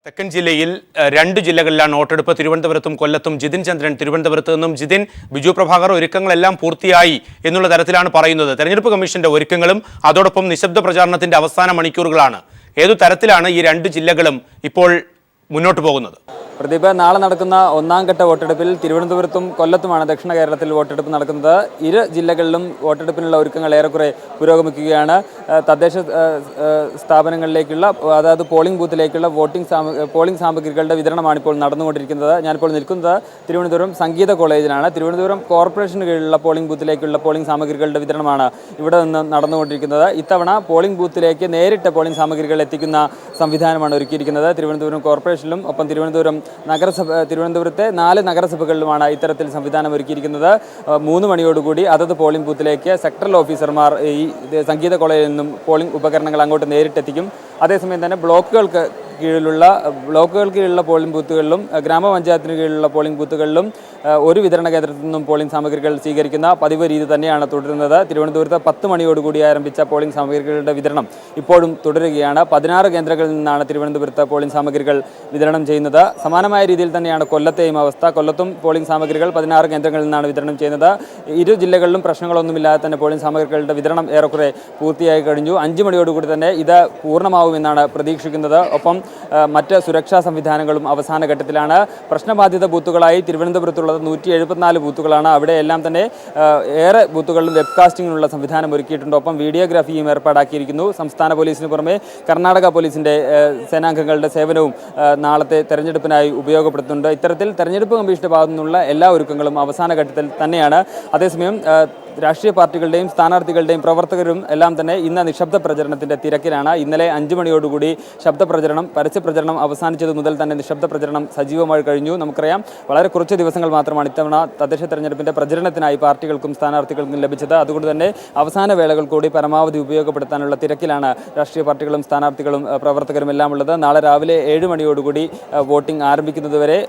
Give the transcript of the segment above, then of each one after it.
തെക്കൻ ജില്ലയിൽ രണ്ട് ജില്ലകളിലാണ് വോട്ടെടുപ്പ്. തിരുവനന്തപുരത്തും കൊല്ലത്തും. ജിതിൻ ചന്ദ്രൻ തിരുവനന്തപുരത്ത് നിന്നും. ജിതിൻ, ബിജു പ്രഭാകർ ഒരുക്കങ്ങളെല്ലാം പൂർത്തിയായി എന്നുള്ള തരത്തിലാണ് പറയുന്നത്. തെരഞ്ഞെടുപ്പ് കമ്മീഷന്റെ ഒരുക്കങ്ങളും അതോടൊപ്പം നിശബ്ദ പ്രചാരണത്തിന്റെ അവസാന മണിക്കൂറുകളാണ്. ഏതു തരത്തിലാണ് ഈ രണ്ട് ജില്ലകളും ഇപ്പോൾ മുന്നോട്ട് പോകുന്നത്? പ്രദീപ്, നാളെ നടക്കുന്ന ഒന്നാം ഘട്ട വോട്ടെടുപ്പിൽ തിരുവനന്തപുരത്തും കൊല്ലത്തുമാണ് ദക്ഷിണ കേരളത്തിൽ വോട്ടെടുപ്പ് നടക്കുന്നത്. ഇരു ജില്ലകളിലും വോട്ടെടുപ്പിനുള്ള ഒരുക്കങ്ങൾ ഏറെക്കുറെ പുരോഗമിക്കുകയാണ്. തദ്ദേശ സ്ഥാപനങ്ങളിലേക്കുള്ള, അതായത് പോളിംഗ് ബൂത്തിലേക്കുള്ള പോളിംഗ് സാമഗ്രികളുടെ വിതരണമാണ് ഇപ്പോൾ നടന്നുകൊണ്ടിരിക്കുന്നത്. ഞാനിപ്പോൾ നിൽക്കുന്നത് തിരുവനന്തപുരം സംഗീത കോളേജിലാണ്. തിരുവനന്തപുരം കോർപ്പറേഷന് കീഴിലുള്ള പോളിംഗ് ബൂത്തിലേക്കുള്ള പോളിംഗ് സാമഗ്രികളുടെ വിതരണമാണ് ഇവിടെ നിന്ന് നടന്നുകൊണ്ടിരിക്കുന്നത്. ഇത്തവണ പോളിംഗ് ബൂത്തിലേക്ക് നേരിട്ട് പോളിംഗ് സാമഗ്രികൾ എത്തിക്കുന്ന സംവിധാനമാണ് ഒരുക്കിയിരിക്കുന്നത്. തിരുവനന്തപുരം കോർപ്പറേഷനിലും ഒപ്പം തിരുവനന്തപുരത്തെ 4 നഗരസഭകളിലുമാണ് ഇത്തരത്തിൽ സംവിധാനം ഒരുക്കിയിരിക്കുന്നത്. 3 മണിയോടുകൂടി അതത് പോളിംഗ് ബൂത്തിലേക്ക് സെക്ടറൽ ഓഫീസർമാർ ഈ സംഗീത കോളേജിൽ നിന്നും പോളിംഗ് ഉപകരണങ്ങൾ അങ്ങോട്ട് നേരിട്ടെത്തിക്കും. അതേസമയം തന്നെ ബ്ലോക്കുകൾക്ക് കീഴിലുള്ള പോളിംഗ് ബൂത്തുകളിലും ഗ്രാമപഞ്ചായത്തിന് കീഴിലുള്ള പോളിംഗ് ബൂത്തുകളിലും ഒരു വിതരണ കേന്ദ്രത്തിൽ നിന്നും പോളിംഗ് സാമഗ്രികൾ സ്വീകരിക്കുന്ന പതിവ് രീതി തന്നെയാണ് തുടരുന്നത്. തിരുവനന്തപുരത്ത് 10 മണിയോടുകൂടി ആരംഭിച്ച പോളിംഗ് സാമഗ്രികളുടെ വിതരണം ഇപ്പോഴും തുടരുകയാണ്. 16 കേന്ദ്രങ്ങളിൽ നിന്നാണ് തിരുവനന്തപുരത്ത് പോളിംഗ് സാമഗ്രികൾ വിതരണം ചെയ്യുന്നത്. സമാനമായ രീതിയിൽ തന്നെയാണ് കൊല്ലത്തെയും അവസ്ഥ. കൊല്ലത്തും പോളിംഗ് സാമഗ്രികൾ 16 കേന്ദ്രങ്ങളിൽ നിന്നാണ് വിതരണം ചെയ്യുന്നത്. ഇരു ജില്ലകളിലും പ്രശ്നങ്ങളൊന്നുമില്ലാതെ തന്നെ പോളിംഗ് സാമഗ്രികളുടെ വിതരണം ഏറെക്കുറെ പൂർത്തിയായി കഴിഞ്ഞു. 5 മണിയോടുകൂടി തന്നെ ഇത് പൂർണ്ണമാവുമെന്നാണ് പ്രതീക്ഷിക്കുന്നത്. ഒപ്പം മറ്റ് സുരക്ഷാ സംവിധാനങ്ങളും അവസാന ഘട്ടത്തിലാണ്. പ്രശ്നബാധിത ബൂത്തുകളായി തിരുവനന്തപുരത്തുള്ളത് 174 ബൂത്തുകളാണ്. അവിടെ എല്ലാം തന്നെ ഏറെ ബൂത്തുകളിലും വെബ്കാസ്റ്റിങ്ങിനുള്ള സംവിധാനം ഒരുക്കിയിട്ടുണ്ട്. ഒപ്പം വീഡിയോഗ്രാഫിയും ഏർപ്പാടാക്കിയിരിക്കുന്നു. സംസ്ഥാന പോലീസിന് പുറമെ കർണാടക പോലീസിൻ്റെ സേനാംഗങ്ങളുടെ സേവനവും നാളത്തെ തെരഞ്ഞെടുപ്പിനായി ഉപയോഗപ്പെടുത്തുന്നുണ്ട്. ഇത്തരത്തിൽ തെരഞ്ഞെടുപ്പ് കമ്മീഷന്റെ ഭാഗത്തു നിന്നുള്ള എല്ലാ ഒരുക്കങ്ങളും അവസാന ഘട്ടത്തിൽ തന്നെയാണ്. അതേസമയം രാഷ്ട്രീയ പാർട്ടികളുടെയും സ്ഥാനാർത്ഥികളുടെയും പ്രവർത്തകരും എല്ലാം തന്നെ ഇന്ന് നിശബ്ദ പ്രചരണത്തിന്റെ തിരക്കിലാണ്. ഇന്നലെ 5 മണിയോടുകൂടി പരസ്യപ്രചരണം അവസാനിച്ചത് മുതൽ തന്നെ നിശബ്ദ പ്രചരണം സജീവമായി കഴിഞ്ഞു. നമുക്കറിയാം, വളരെ കുറച്ച് ദിവസങ്ങൾ മാത്രമാണ് ഇത്തവണ തദ്ദേശ തെരഞ്ഞെടുപ്പിന്റെ പ്രചരണത്തിനായി പാർട്ടികൾക്കും സ്ഥാനാർത്ഥികൾക്കും ലഭിച്ചത്. അതുകൊണ്ട് തന്നെ അവസാന വേളകൾ കൂടി പരമാവധി ഉപയോഗപ്പെടുത്താനുള്ള തിരക്കിലാണ് രാഷ്ട്രീയ പാർട്ടികളും സ്ഥാനാർത്ഥികളും പ്രവർത്തകരും എല്ലാം ഉള്ളത്. നാളെ രാവിലെ 7 മണിയോടുകൂടി വോട്ടിംഗ് ആരംഭിക്കുന്നതുവരെ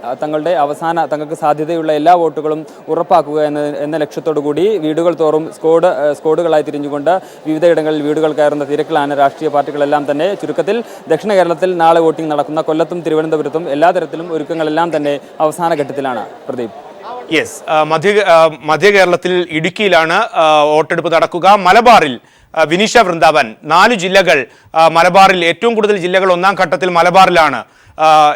തങ്ങൾക്ക് സാധ്യതയുള്ള എല്ലാ വോട്ടുകളും ഉറപ്പാക്കുക എന്ന ലക്ഷ്യത്തോടു കൂടി വീടുകൾ തോറും സ്ക്വാഡുകളായി തിരിഞ്ഞുകൊണ്ട് വിവിധയിടങ്ങളിൽ വീടുകൾ കയറുന്ന തിരക്കിലാണ് രാഷ്ട്രീയ പാർട്ടികളെല്ലാം തന്നെ. ചുരുക്കത്തിൽ ദക്ഷിണ കേരളത്തിൽ നാളെ വോട്ടിംഗ് നടക്കുന്ന കൊല്ലത്തും തിരുവനന്തപുരത്തും എല്ലാ തരത്തിലും ഒരുക്കങ്ങളെല്ലാം തന്നെ അവസാന ഘട്ടത്തിലാണ്. പ്രദീപ്, യെസ്, മധ്യ കേരളത്തിൽ ഇടുക്കിയിലാണ് വോട്ടെടുപ്പ് നടക്കുക. മലബാറിൽ വിനീഷ വൃന്ദാവൻ, 4 ജില്ലകൾ മലബാറിൽ, ഏറ്റവും കൂടുതൽ ജില്ലകൾ ഒന്നാം ഘട്ടത്തിൽ മലബാറിലാണ്.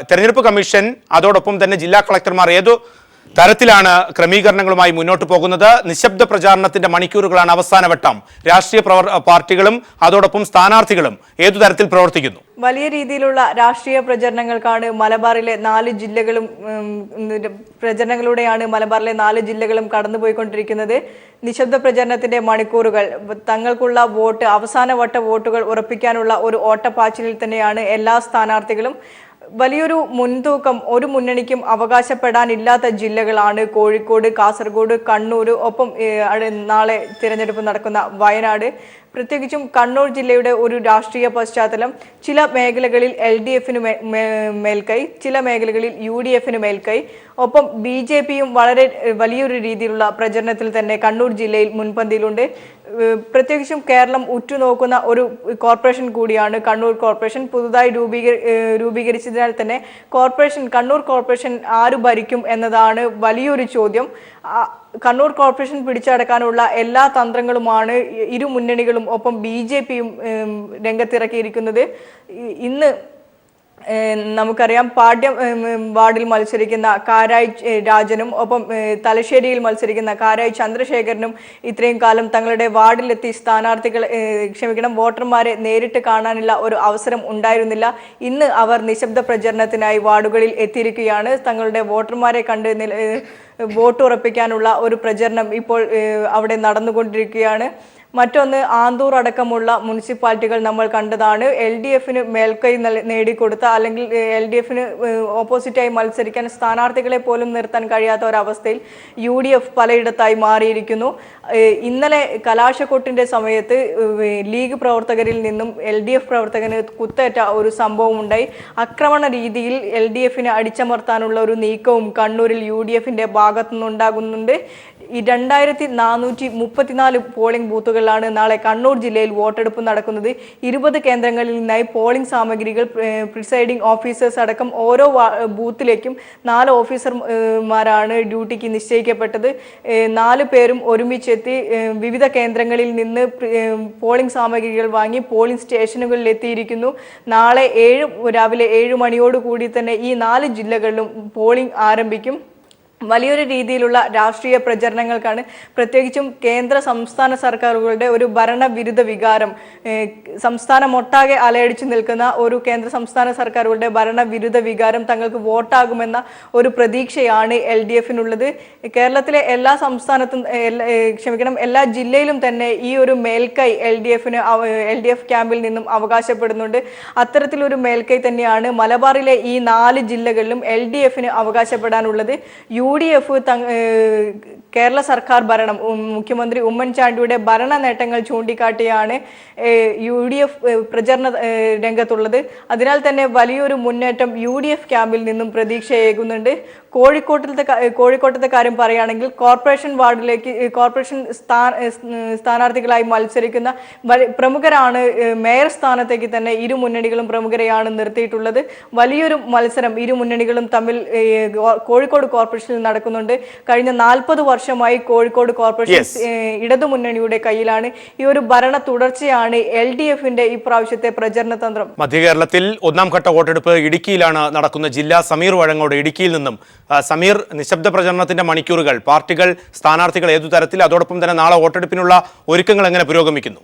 തെരഞ്ഞെടുപ്പ് കമ്മീഷൻ അതോടൊപ്പം തന്നെ ജില്ലാ കളക്ടർമാർ ഏതു തരത്തിലാണ് ക്രമീകരണങ്ങളുമായി മുന്നോട്ട് പോകുന്നത്? നിശബ്ദ പ്രചാരണത്തിന്റെ മണിക്കൂറുകളാണ് അവസാനവട്ടം. രാഷ്ട്രീയ പാർട്ടികളും അതോടൊപ്പം സ്ഥാനാർത്ഥികളും ഏതു തരത്തിൽ പ്രവർത്തിക്കുന്നു? വലിയ രീതിയിലുള്ള രാഷ്ട്രീയ പ്രചരണങ്ങൾക്കാണ് മലബാറിലെ 4 ജില്ലകളും പ്രചരണങ്ങളിലൂടെയാണ് മലബാറിലെ 4 ജില്ലകളും കടന്നുപോയിക്കൊണ്ടിരിക്കുന്നത്. നിശബ്ദ പ്രചരണത്തിന്റെ മണിക്കൂറുകൾ, തങ്ങൾക്കുള്ള അവസാനവട്ട വോട്ടുകൾ ഉറപ്പിക്കാനുള്ള ഒരു ഓട്ടപ്പാച്ചിലിൽ തന്നെയാണ് എല്ലാ സ്ഥാനാർത്ഥികളും. വലിയൊരു മുൻതൂക്കം ഒരു മുന്നണിക്കും അവകാശപ്പെടാനില്ലാത്ത ജില്ലകളാണ് കോഴിക്കോട്, കാസർഗോഡ്, കണ്ണൂർ, ഒപ്പം നാളെ തിരഞ്ഞെടുപ്പ് നടക്കുന്ന വയനാട്. പ്രത്യേകിച്ചും കണ്ണൂർ ജില്ലയുടെ ഒരു രാഷ്ട്രീയ പശ്ചാത്തലം, ചില മേഖലകളിൽ LDFന് മേൽക്കൈ, ചില മേഖലകളിൽ UDFന് മേൽക്കൈ, ഒപ്പം BJPയും വളരെ വലിയൊരു രീതിയിലുള്ള പ്രചരണത്തിൽ തന്നെ കണ്ണൂർ ജില്ലയിൽ മുൻപന്തിയിലുണ്ട്. പ്രത്യേകിച്ചും കേരളം ഉറ്റുനോക്കുന്ന ഒരു കോർപ്പറേഷൻ കൂടിയാണ് കണ്ണൂർ കോർപ്പറേഷൻ. പുതുതായി രൂപീകരിച്ചതിനാൽ തന്നെ കണ്ണൂർ കോർപ്പറേഷൻ ആര് ഭരിക്കും എന്നതാണ് വലിയൊരു ചോദ്യം. കണ്ണൂർ കോർപ്പറേഷൻ പിടിച്ചടക്കാനുള്ള എല്ലാ തന്ത്രങ്ങളുമാണ് ഇരു മുന്നണികളും ഒപ്പം BJPയും രംഗത്തിറക്കിയിരിക്കുന്നത്. ഇന്ന് നമുക്കറിയാം, പാട്യം വാർഡിൽ മത്സരിക്കുന്ന കാരായി രാജനും ഒപ്പം തലശ്ശേരിയിൽ മത്സരിക്കുന്ന കാരായി ചന്ദ്രശേഖരനും ഇത്രയും കാലം തങ്ങളുടെ വാർഡിലെത്തി വോട്ടർമാരെ നേരിട്ട് കാണാനുള്ള ഒരു അവസരം ഉണ്ടായിരുന്നില്ല. ഇന്ന് അവർ നിശബ്ദ പ്രചരണത്തിനായി വാർഡുകളിൽ എത്തിയിരിക്കുകയാണ്. തങ്ങളുടെ വോട്ടർമാരെ കണ്ട് വോട്ട് ഉറപ്പിക്കാനുള്ള ഒരു പ്രചരണം ഇപ്പോൾ അവിടെ നടന്നുകൊണ്ടിരിക്കുകയാണ്. മറ്റൊന്ന്, ആന്തൂർ അടക്കമുള്ള മുനിസിപ്പാലിറ്റികൾ നമ്മൾ കണ്ടതാണ്. LDFന് മേൽക്കൈ നേടിക്കൊടുത്ത, അല്ലെങ്കിൽ LDFന് ഓപ്പോസിറ്റായി മത്സരിക്കാൻ സ്ഥാനാർത്ഥികളെ പോലും നിർത്താൻ കഴിയാത്ത ഒരവസ്ഥയിൽ UDF പലയിടത്തായി മാറിയിരിക്കുന്നു. ഇന്നലെ കലാശക്കൊട്ടിന്റെ സമയത്ത് ലീഗ് പ്രവർത്തകരിൽ നിന്നും LDF പ്രവർത്തകന് കുത്തേറ്റ ഒരു സംഭവം ഉണ്ടായി. ആക്രമണ രീതിയിൽ LDFനെ അടിച്ചമർത്താനുള്ള ഒരു നീക്കവും കണ്ണൂരിൽ UDFന്റെ ഭാഗത്തുനിന്നുണ്ടാകുന്നുണ്ട്. ഈ 2434 പോളിംഗ് ബൂത്തുകളിലാണ് നാളെ കണ്ണൂർ ജില്ലയിൽ വോട്ടെടുപ്പ് നടക്കുന്നത്. 20 കേന്ദ്രങ്ങളിൽ നിന്നായി പോളിംഗ് സാമഗ്രികൾ, പ്രിസൈഡിംഗ് ഓഫീസേഴ്സ് അടക്കം ഓരോ ബൂത്തിലേക്കും 4 ഓഫീസർമാരാണ് ഡ്യൂട്ടിക്ക് നിശ്ചയിക്കപ്പെട്ടത്. 4 പേരും ഒരുമിച്ചെത്തി വിവിധ കേന്ദ്രങ്ങളിൽ നിന്ന് പോളിംഗ് സാമഗ്രികൾ വാങ്ങി പോളിംഗ് സ്റ്റേഷനുകളിൽ എത്തിയിരിക്കുന്നു. നാളെ രാവിലെ 7 മണിയോടുകൂടി തന്നെ ഈ 4 ജില്ലകളിലും പോളിംഗ് ആരംഭിക്കും. വലിയൊരു രീതിയിലുള്ള രാഷ്ട്രീയ പ്രചരണങ്ങൾക്കാണ്, പ്രത്യേകിച്ചും കേന്ദ്ര സംസ്ഥാന സർക്കാരുകളുടെ ഒരു ഭരണവിരുദ്ധ വികാരം, സംസ്ഥാനമൊട്ടാകെ അലയടിച്ചു നിൽക്കുന്ന ഒരു കേന്ദ്ര സംസ്ഥാന സർക്കാരുകളുടെ ഭരണവിരുദ്ധ വികാരം തങ്ങൾക്ക് വോട്ടാകുമെന്ന ഒരു പ്രതീക്ഷയാണ് LDFിനുള്ളത്. കേരളത്തിലെ എല്ലാ സംസ്ഥാനത്തും എല്ലാ ജില്ലയിലും തന്നെ ഈ ഒരു മേൽക്കൈ LDF ക്യാമ്പിൽ നിന്നും അവകാശപ്പെടുന്നുണ്ട്. അത്തരത്തിലൊരു മേൽക്കൈ തന്നെയാണ് മലബാറിലെ ഈ 4 ജില്ലകളിലും LDFിന് അവകാശപ്പെടാനുള്ളത്. UDF കേരള സർക്കാർ ഭരണം, മുഖ്യമന്ത്രി ഉമ്മൻചാണ്ടിയുടെ ഭരണ നേട്ടങ്ങൾ ചൂണ്ടിക്കാട്ടിയാണ് UDF പ്രചരണ രംഗത്തുള്ളത്. അതിനാൽ തന്നെ വലിയൊരു മുന്നേറ്റം UDF ക്യാമ്പിൽ നിന്നും പ്രതീക്ഷയേകുന്നുണ്ട്. കോഴിക്കോട്ടത്തെ കാര്യം പറയുകയാണെങ്കിൽ കോർപ്പറേഷൻ സ്ഥാനാർത്ഥികളായി മത്സരിക്കുന്ന പ്രമുഖരാണ്. മേയർ സ്ഥാനത്തേക്ക് തന്നെ ഇരു മുന്നണികളും പ്രമുഖരെയാണ് നിർത്തിയിട്ടുള്ളത്. വലിയൊരു മത്സരം ഇരു മുന്നണികളും തമ്മിൽ കോഴിക്കോട് കോർപ്പറേഷനിൽ നടക്കുന്നുണ്ട്. കഴിഞ്ഞ 40 വർഷമായി കോഴിക്കോട് കോർപ്പറേഷൻ ഇടതുമുന്നണിയുടെ കയ്യിലാണ്. ഈ ഒരു ഭരണ തുടർച്ചയാണ് LDFിന്റെ ഇപ്രാവശ്യത്തെ പ്രചരണ തന്ത്രം. മധ്യകേരളത്തിൽ 1ാം ഘട്ട വോട്ടെടുപ്പ് ഇടുക്കിയിലാണ് നടക്കുന്ന. ജില്ലാ സമീർ വഴങ്ങോട് ഇടുക്കിയിൽ നിന്നും. സമീർ, നിശബ്ദ പ്രചരണത്തിന്റെ മണിക്കൂറുകൾ, പാർട്ടികൾ, സ്ഥാനാർത്ഥികൾ ഏതു തരത്തിൽ, അതോടൊപ്പം തന്നെ നാളെ വോട്ടെടുപ്പിനുള്ള ഒരുക്കങ്ങൾ എങ്ങനെ പുരോഗമിക്കുന്നു?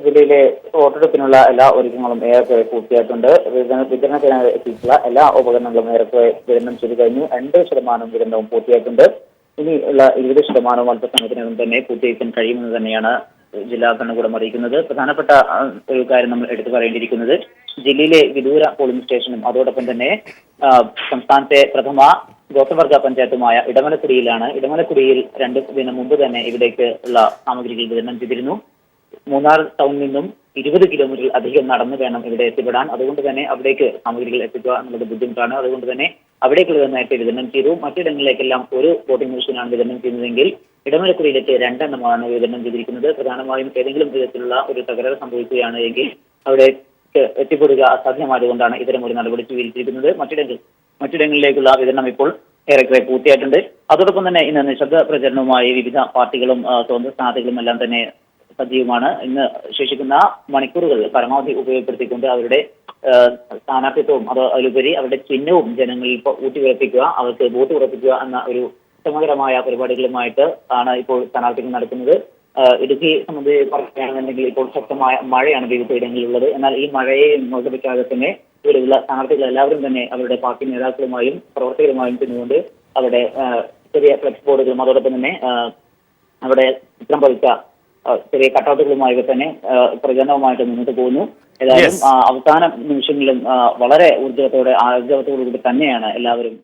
ജില്ലയിലെ വോട്ടെടുപ്പിനുള്ള എല്ലാ ഒരുക്കങ്ങളും ഏറെക്കുറെ പൂർത്തിയായിട്ടുണ്ട്. വിതരണത്തിനായി എത്തിയിട്ടുള്ള എല്ലാ ഉപകരണങ്ങളും ഏറെക്കുറെ വിതരണം ചെയ്തു കഴിഞ്ഞു. 80% വിതരണവും പൂർത്തിയായിട്ടുണ്ട്. ഇനിയുള്ള 20% അല്പസമയത്തിനകം തന്നെ പൂർത്തീകരിക്കാൻ കഴിയുമെന്ന് തന്നെയാണ് ജില്ലാ ഭരണകൂടം അറിയിക്കുന്നത്. പ്രധാനപ്പെട്ട ഒരു കാര്യം നമ്മൾ എടുത്തു പറയേണ്ടിയിരിക്കുന്നത്, ജില്ലയിലെ വിദൂര പോളിംഗ് സ്റ്റേഷനും അതോടൊപ്പം തന്നെ സംസ്ഥാനത്തെ പ്രഥമ ഗോത്രവർഗ പഞ്ചായത്തുമായ ഇടമലക്കുടിയിലാണ്. ഇടമലക്കുടിയിൽ 2 ദിനം മുമ്പ് തന്നെ ഇവിടേക്ക് ഉള്ള സാമഗ്രികൾ വിതരണം ചെയ്തിരുന്നു. മൂന്നാർ ടൗണിൽ നിന്നും 20 കിലോമീറ്റർ അധികം നടന്നു വേണം ഇവിടെ എത്തിപ്പെടാൻ. അതുകൊണ്ട് തന്നെ അവിടേക്ക് സാമഗ്രികൾ എത്തിക്കുക എന്നുള്ളത് ബുദ്ധിമുട്ടാണ്. അതുകൊണ്ട് തന്നെ അവിടേക്കുള്ളത് നേരത്തെ വിതരണം ചെയ്തു. മറ്റിടങ്ങളിലേക്കെല്ലാം ഒരു വോട്ടിംഗ് മെഷീനാണ് വിതരണം ചെയ്യുന്നതെങ്കിൽ ഇടമലക്കുടിയിലേക്ക് 2 എണ്ണമാണ് വിതരണം ചെയ്തിരിക്കുന്നത്. പ്രധാനമായും ഏതെങ്കിലും വിധത്തിലുള്ള ഒരു തകരാറ് സംഭവിക്കുകയാണ് എങ്കിൽ അവിടെ എത്തിപ്പെടുക അസാധ്യമായതുകൊണ്ടാണ് ഇത്തരം ഒരു നടപടി സ്വീകരിച്ചിരിക്കുന്നത്. മറ്റിടങ്ങളിലേക്കുള്ള വിതരണം ഇപ്പോൾ ഏറെക്കുറെ പൂർത്തിയായിട്ടുണ്ട്. അതോടൊപ്പം തന്നെ ഇന്ന് നിശബ്ദ പ്രചരണവുമായി വിവിധ പാർട്ടികളും സ്വതന്ത്ര സ്ഥാനാർത്ഥികളും എല്ലാം തന്നെ സജീവമാണ്. ഇന്ന് ശേഷിക്കുന്ന മണിക്കൂറുകൾ പരമാവധി ഉപയോഗപ്പെടുത്തിക്കൊണ്ട് അവരുടെ സ്ഥാനാർത്ഥിത്വവും അതിലുപരി അവരുടെ ചിഹ്നവും ജനങ്ങളിൽ ഊട്ടിയുറപ്പിക്കുക, അവർക്ക് വോട്ട് ഉറപ്പിക്കുക എന്ന ഒരു സമഗ്രമായ പരിപാടികളുമായിട്ട് ആണ് ഇപ്പോൾ സ്ഥാനാർത്ഥികൾ നടക്കുന്നത്. ഇടുക്കി സംബന്ധിച്ച് പറയുകയാണെന്നുണ്ടെങ്കിൽ ഇപ്പോൾ ശക്തമായ മഴയാണ് വിവിധ ഇടങ്ങളിലുള്ളത്. എന്നാൽ ഈ മഴയെ മോചിപ്പിക്കാതെ തന്നെ ഇവിടെയുള്ള സ്ഥാനാർത്ഥികൾ എല്ലാവരും തന്നെ അവരുടെ പാർട്ടി നേതാക്കളുമായും പ്രവർത്തകരുമായും ചെന്നുകൊണ്ട് അവിടെ ചെറിയ ഫ്ലെക്സ് ബോർഡുകളും അതോടൊപ്പം തന്നെ അവിടെ ചിത്രം പതിച്ച ചെറിയ കട്ടൗട്ടുകളുമായി തന്നെ പ്രചരണവുമായിട്ട് മുന്നോട്ട് പോകുന്നു. ഏതായാലും അവസാന നിമിഷങ്ങളിലും വളരെ ഊർജ്ജത്തോടുകൂടി തന്നെയാണ് എല്ലാവരും